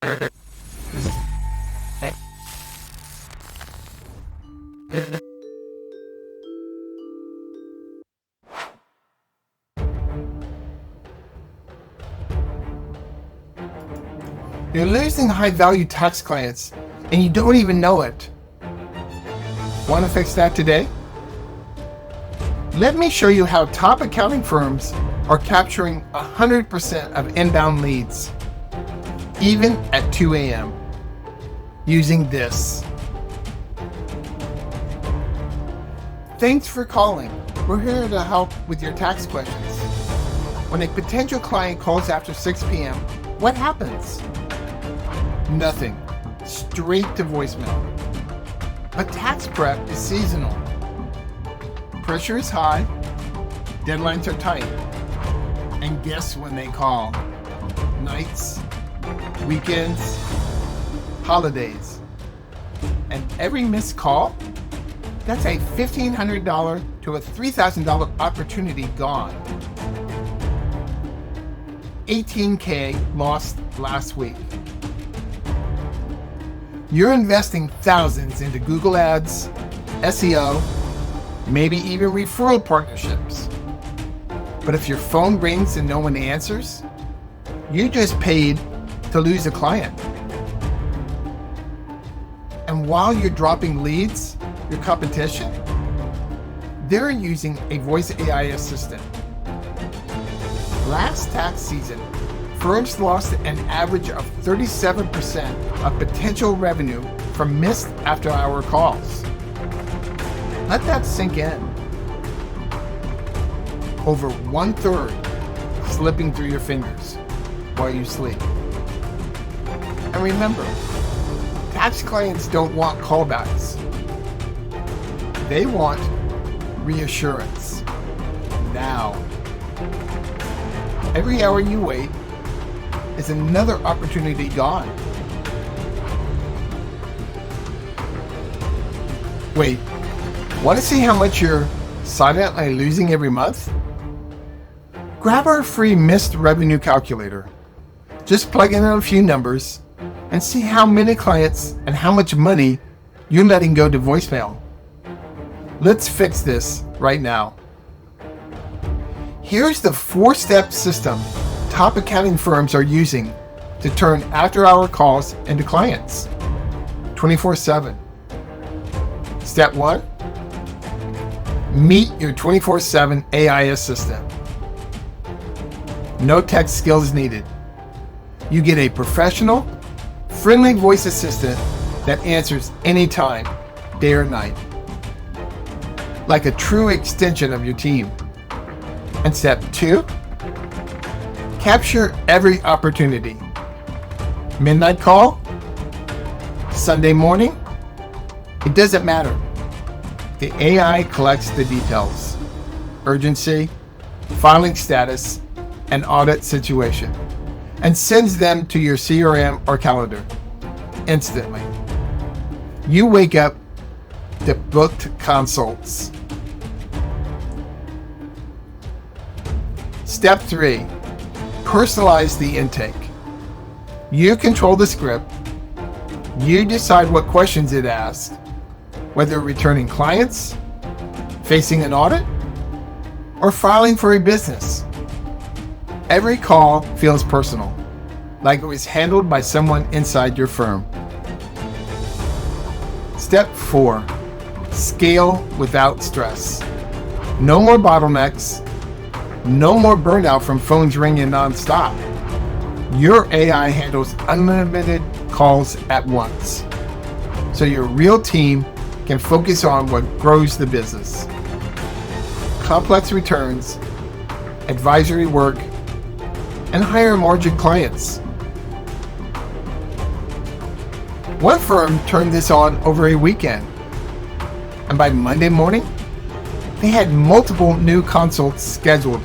You're losing high-value tax clients, and you don't even know it. Want to fix that today? Let me show you how top accounting firms are capturing 100% of inbound leads, even at 2 a.m., using this. Thanks for calling. We're here to help with your tax questions. When a potential client calls after 6 p.m., what happens? Nothing. Straight to voicemail. But tax prep is seasonal. Pressure is high, deadlines are tight, and guess when they call? Nights, weekends, holidays. And every missed call? That's a $1,500 to a $3,000 opportunity gone. 18K lost last week. You're investing thousands into Google Ads, SEO, maybe even referral partnerships. But if your phone rings and no one answers, you just paid to lose a client. And while you're dropping leads, your competition, they're using a voice AI assistant. Last tax season, firms lost an average of 37% of potential revenue from missed after-hour calls. Let that sink in. Over 1/3 slipping through your fingers while you sleep. And remember, tax clients don't want callbacks. They want reassurance now. Every hour you wait is another opportunity gone. Wait, want to see how much you're silently losing every month? Grab our free missed revenue calculator. Just plug in a few numbers and see how many clients and how much money you're letting go to voicemail. Let's fix this right now. Here's the 4-step system top accounting firms are using to turn after-hour calls into clients 24/7. Step 1, meet your 24/7 AI assistant. No tech skills needed. You get a professional, friendly voice assistant that answers anytime, day or night, like a true extension of your team. And step 2, capture every opportunity. Midnight call? Sunday morning? It doesn't matter. The AI collects the details: urgency, filing status, and audit situation, and sends them to your CRM or calendar instantly. You wake up to booked consults. Step 3, personalize the intake. You control the script. You decide what questions it asks, whether returning clients, facing an audit, or filing for a business. Every call feels personal, like it was handled by someone inside your firm. Step 4, scale without stress. No more bottlenecks. No more burnout from phones ringing nonstop. Your AI handles unlimited calls at once, so your real team can focus on what grows the business. Complex returns, advisory work, and higher margin clients. One firm turned this on over a weekend, and by Monday morning, they had multiple new consults scheduled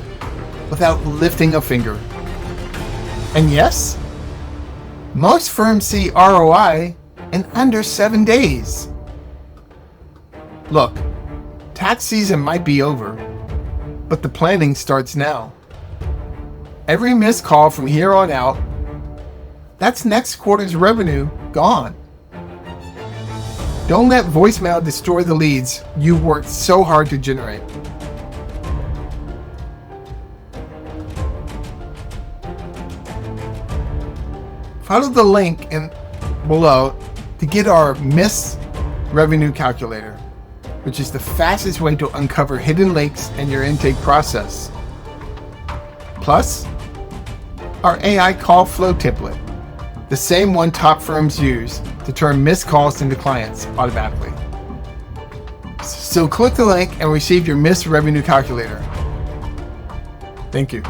without lifting a finger. And yes, most firms see ROI in under 7 days. Look, tax season might be over, but the planning starts now. Every missed call from here on out That's next quarter's revenue gone. Don't let voicemail destroy the leads you've worked so hard to generate. Follow the link below to get our missed revenue calculator, which is the fastest way to uncover hidden leaks in your intake process. Plus, our AI call flow template, the same one top firms use to turn missed calls into clients automatically. So click the link and receive your missed revenue calculator. Thank you.